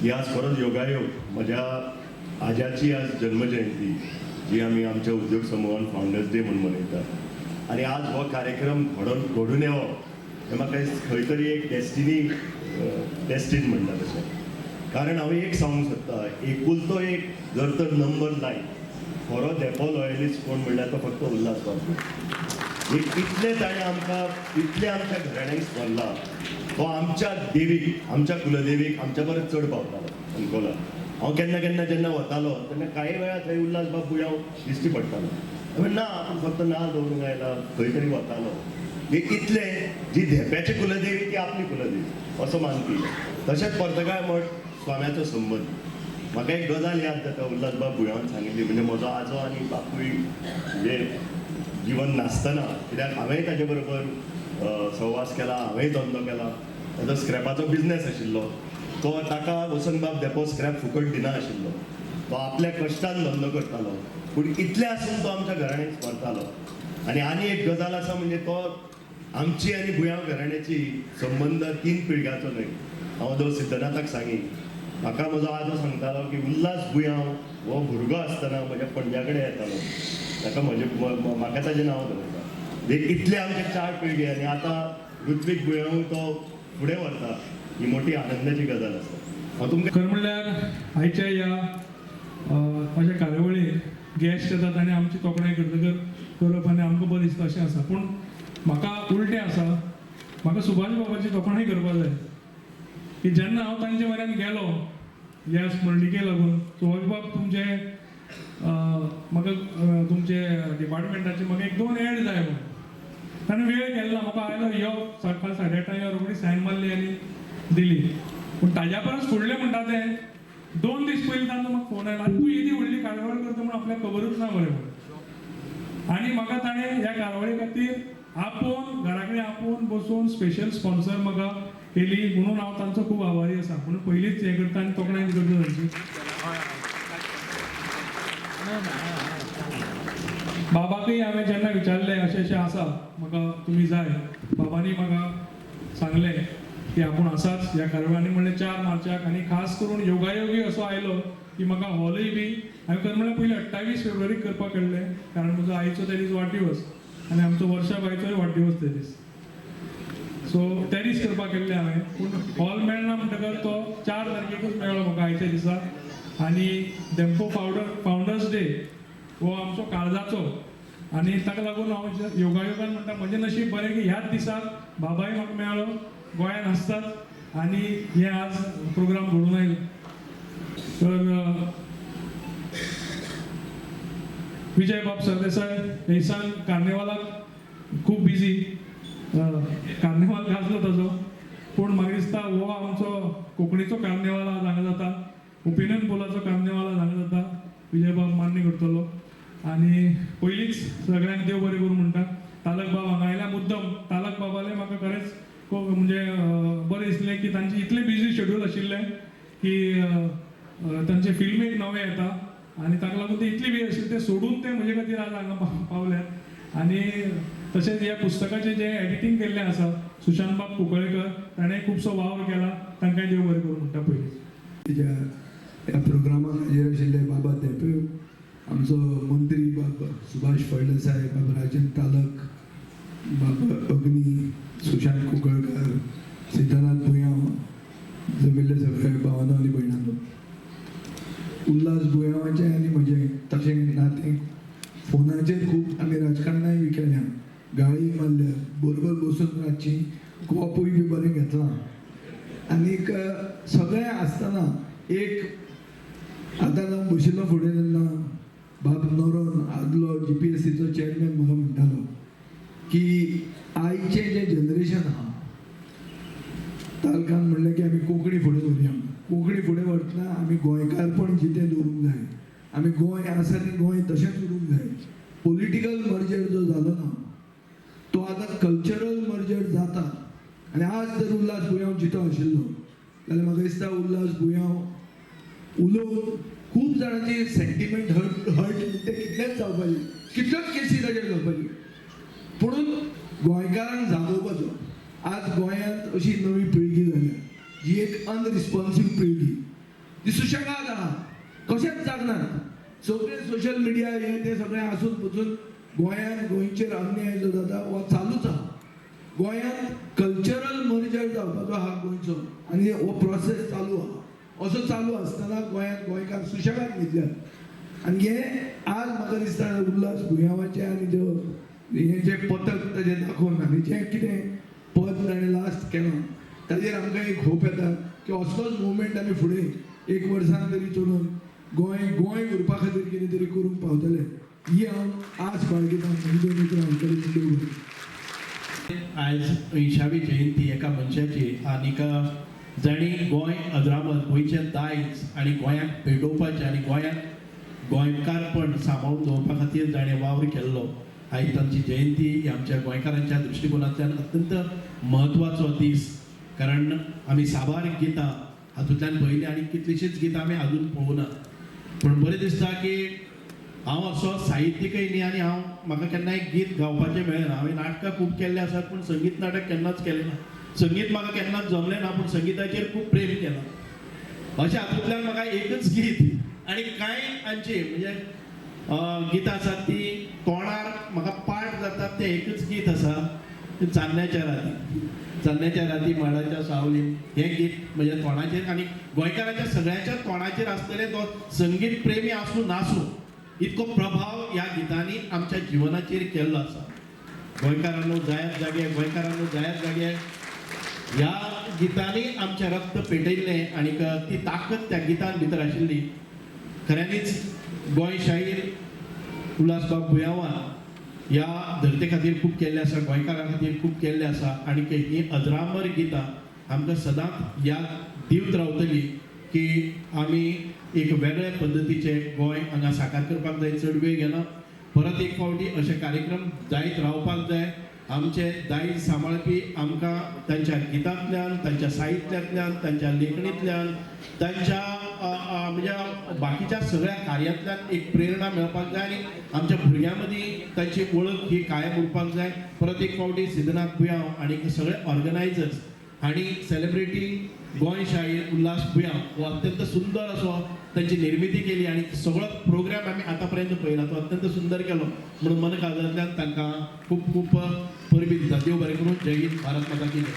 की आज परत योगायोग म्हज्या आज्याची आज जन्मजयंती जी आमी आमच्या उद्योग समूहान फाउंडर्स डे म्हणून मनयतात आणि आज हो कार्यक्रम घडून येवप हें म्हाका खंय तरी एक डेस्टीन म्हणटा तशें. कारण हांव एक सांगूंक सोदता, एकुलतो एक जर तर नंबर लायन खरो देपो लॉयलिस्ट कोण म्हणल्यार तो फक्त उल्हास बाब. इतले ताणें आमकां इतले आमच्या घराण्यांक स्मरला. तो आमच्या देवीक, आमच्या कुलदेवीक आमच्या परस चड पावतालो अंकोला. हांव केन्ना केन्ना जेन्ना वतालो तेन्ना कांय वेळा थंय उल्हास बाब बुयांव दिश्टी पडटालो. हांवें ना आपूण फक्त नांव दवरूंक आयला, खंय तरी वतालो. इतले जी धेप्याची कुलदेवी ती आपली कुलदेवी असो मानपी. तशेंच पर्तगाळ मठ स्वाम्याचो संबंद. म्हाका एक गजाल याद जाता उल्हास बाब बुयांवान सांगिल्ली. म्हणजे म्हजो आजो आनी बापूय म्हणजे जिवन नासतना, कित्याक हांवेंय ताचे बरोबर सहवास केला, हांवेंय धंदो केला. ताजो स्क्रॅपाचो बिझनेस आशिल्लो. तो ताका वसंतबाब देपो स्क्रॅप फुकट दिना आशिल्लो. तो आपल्या कश्टान धंदो करतालो. पूण इतले आसून तो आमच्या घराण्यांक स्मरतालो. आनी एक गजाल आसा म्हणजे तो आमची आनी बुयांव घराण्याची संबंद 3 पिळग्याचो न्हय. हांव जो सिद्धनाथाक सांगी, म्हाका म्हजो आजो सांगतालो की उल्हास बुयांव हो भुरगो आसतना म्हज्या पणज्या कडेन येतालो. ताका म्हाका ताचें नांव दवरता. इतले आमचे 4 पिळगे आनी आतां ऋत्वीक बुयांव तो फुडें व्हरता. ही मोठी आनंदाची गजाल आसा. हांव तुमकां खरं म्हणल्यार आयच्या ह्या अशा कार्यावळीक गेस्ट येतात आनी आमची तोखणाय करप आनी आमकां बरें दिसता अशें आसा. पूण म्हाका उलटें आसा, म्हाका सुभाष बाबाची तोखणाय करपाक जाय की जेन्ना हांव तांचे म्हऱ्यान गेलो ह्या स्मरणिके लागून, सुभाष बाब तुमचे म्हाका तुमचे डिपार्टमेंटाचे म्हाका 1-2 एड जाय म्हणून. ताणें वेळ केल्लो, म्हाका आयलो यो सकाळ 8:30 यो रोखडी सायन मारली आनी दिली. पूण ताज्या परस फुडलें म्हणटा तें 2 दीस पयलीं तांचो म्हाका फोन आयलो, तूं येदी व्हडली कार्यावळ करता म्हणून आपल्याक खबरूच ना मरे म्हणून. आनी म्हाका ताणें ह्या कार्यावळी खातीर आपोवन घरा कडेन आपोवन बसून स्पेशल स्पॉन्सर म्हाका केली. म्हणून हांव तांचो खूब आभारी आसा. म्हणून पयलींच हें करता आनी तोखणाय करता तांची. बाबाकय हांवें जेन्ना विचारलें अशें अशें आसा म्हाका तुमी जाय, बाबांनी म्हाका सांगलें की आपूण आसाच ह्या कार्यावळींनी. म्हणलें 4 मार्चाक आनी खास करून योगायोगी असो आयलो की म्हाका हॉलय बी हांवें खरें म्हणल्यार पयलीं 28 फेब्रुवारीक करपाक केल्लें. कारण म्हजो आईचो ते दीस वाडदिवस आनी आमचो वर्षाबाईचोय वाडदिवस ते दीस. सो ते दीस करपाक केल्लें हांवें. पूण हॉल मेळना म्हणटकच तो 4 तारखेकूच मेळ्ळो म्हाका आयच्या दिसा. आनी देंपो फाउंडर्स डे हो आमचो काळजाचो. आनी ताका लागून हांव योगायोगान म्हणटा म्हजें नशीब बरें की ह्याच दिसाक बाबाय म्हाका मेळ्ळो. गोंयांत आसतात आनी हे आज प्रोग्राम घडून आयले. तर विजय बाब सरदेसाय हेसान कार्निवालाक खूब बिजी, कार्निवाल गाजलो ताजो. पूण म्हाका दिसता हो आमचो कोंकणीचो कार्निवाल आज हांगा जाता, ओपिनियन पोलाचो कार्निवाल आज हांगा जाता. विजय बाब मान्य करतलो. आनी पयलींच सगळ्यांक देव बरें करूं म्हणटा. तालक बाब हांगा आयल्या मुद्दम. तालक बाबाले म्हाका खरेंच म्हणजे बरें दिसलें की तांचे इतलें बिजी शेड्यूल आशिल्लें की तांचे फिल्म एक नवें येता आनी ताका लागून ते इतली बिजी आशिल्ले ते सोडून ते म्हजे खातीर आज हांगा पावल्यात. आनी तशेंच ह्या पुस्तकाचें जें एडिटींग केल्लें आसा सुशांत बाब कुंकळेकर ताणें खुबसो वावर केला. तांकांय देव बरें करूं म्हणटा. पयलीं ह्या प्रोग्रामाक हाजीर आशिल्ले बाबा देपे, आमचो मंत्री बाब सुभाष फळदेसाय, बाब राजन तालक, बाब अग्नी, सुशांत कुंकळकर, सिद्धनाथ भुयांव, जमिल्ले सगळे भावांनो आनी भयणांनो. उल्हास बुयांवाचें आनी म्हजें तशें नातें फोनाचेर खूब आमी राजकारणाय बी केल्या, गाळी मारल्या, बरोबर बसून रातची कॉपूय बी बरें घेतलां. आनीक सगळें आसतना एक आतां हांव बशिल्लो फुडें तेन्ना बाब नोरोन आदलो GPSCचो चेअरमॅन म्हाका म्हणटालो की आयचें जें जनरेशन आहा तालकान म्हणलें की आमी कोंकणी फुडें व्हरया. कोंकणी फुडें व्हरतना आमी गोंयकारपण जितें दवरूंक जाय. आमी गोंय आसा न्ही गोंय तशेंच उरूंक जाय. पॉलिटिकल मर्जर जो जालो ना तो आतां कल्चरल मर्जर जाता. आनी आज जर उल्हास बुयांव जितो आशिल्लो जाल्यार म्हाका दिसता उल्हास बुयांव उलोवन खूब जाणांची सेंटिमेंट हर्ट ते कितलेच जावपाची, कितल्योच केसी ताचेर जावपाची. पुणून गोंयकारांक जागोवपाचो. आज गोंयांत अशी नवी पिळगी जाल्या जी एक अनरिस्पॉन्सीव पिळगी. ती सुशेगाद आहा कशेंच जागनात. सगळे सोशल मिडिया हे ते सगळे आसून पसून गोंयांत गोंयचेर अन्याय जो जाता हो चालूच आहा. गोंयांत कल्चरल मर्जर जावपाचो आहा गोंयचो आनी हो प्रोसेस चालू आहा. असो चालू आसतना गोंयांत गोंयकार सुशेगाद न्हिदल्यात आनी हे आज म्हाका दिसता उल्हास भुंयावाचे आनी जो हे जे पथक ताजें दाखोवन आनी जें कितें पद ताणें लास्ट केलां ताजेर आमकां एक होप येता की असलोच मुवमेंट आमी फुडें एक वर्सान तरी चलून गोंय उरपा खातीर कितें तरी करूंक पावतले ही हांव आस बाळगितां. म्हणजे मित्र हांचे कडेन आज 80वी जयंती एका मनशाची आनीक जाणी गोंय अजरामर गोंयचें दायज आनी गोंयांक पेटोवपाचें आनी गोंयांत गोंयकारपण सांबाळून दवरपा खातीर जाणें वावर केल्लो. आयज तांची जयंती ही आमच्या गोंयकारांच्या दृश्टिकोनांतल्यान अत्यंत म्हत्वाचो दीस. कारण आमी साबार गितां हातूंतल्यान पयलीं आनी कितलींशींच गितां आमी आजून पळोवना. पूण बरें दिसता की हांव असो साहित्यिकय न्ही आनी म्हाका केन्नाय गीत गावपाचें मेळना. हांवें नाटकां खूब केल्लीं आसात पूण संगीत नाटक केन्नाच केलें ना. संगीत म्हाका केन्नाच जमलें ना पूण संगिताचेर खूब प्रेम केलां. अशें हातूंतल्यान म्हाका एकच गीत आनी कांय आमची म्हणजे गितां आसात ती तोंडार म्हाका पाठ जातात तें एकच गीत आसा चान्न्याच्या राती. चान्न्याच्या राती माडाच्या सावलीन हें गीत म्हज्या तोंडाचेर आनी गोंयकाराच्या सगळ्यांच्या तोंडाचेर आसतलें तो संगीत प्रेमी आसूं नासूं इतको प्रभाव ह्या गितांनी आमच्या जिवनाचेर केल्लो आसा. गोंयकारांनो जायात जागे गोंयकारांनो जायात जागे ह्या गितांनी आमचें रक्त पेटयल्लें आनीक ती ताकद त्या गितान भितर आशिल्ली. खऱ्यांनीच गोंय शाहीर उल्हासबाब भुंयावान ह्या धर्ते खातीर खूब केल्लें आसा. गोंयकारां खातीर खूब केल्लें आसा आनीक ही अजरामर गितां आमकां सदांच याद दिवत रावतली की आमी एक वेगळ्या पद्दतीचें गोंय हांगा साकार करपाक जाय. चड वेळ घेना परत एक फावटी अशे कार्यक्रम जायत रावपाक जाय. आमचे दायज सांबाळपी आमकां तांच्या गितांतल्यान तांच्या साहित्यांतल्यान तांच्या लेखणींतल्यान तांच्या म्हणजे बाकीच्या सगळ्या कार्यांतल्यान एक प्रेरणा मेळपाक जाय आनी आमच्या भुरग्यां मदीं तांची वळख ही कायम उरपाक जाय. परत एक फावटी सिद्धनाथ भुंयाव आनी सगळे ऑर्गनायजर्स हांणी सेलिब्रेटींग गोंय शाहीर उल्हास भुंयाव हो अत्यंत सुंदर असो तांची निर्मिती केली आनी सगळो प्रोग्राम आमी आतां पर्यंत पळयला तो अत्यंत सुंदर केलो म्हणून मन काळजांतल्यान तांकां खूब खूब परबी दिता. देव बरें करूं. जय हिंद. भारत माता की जय.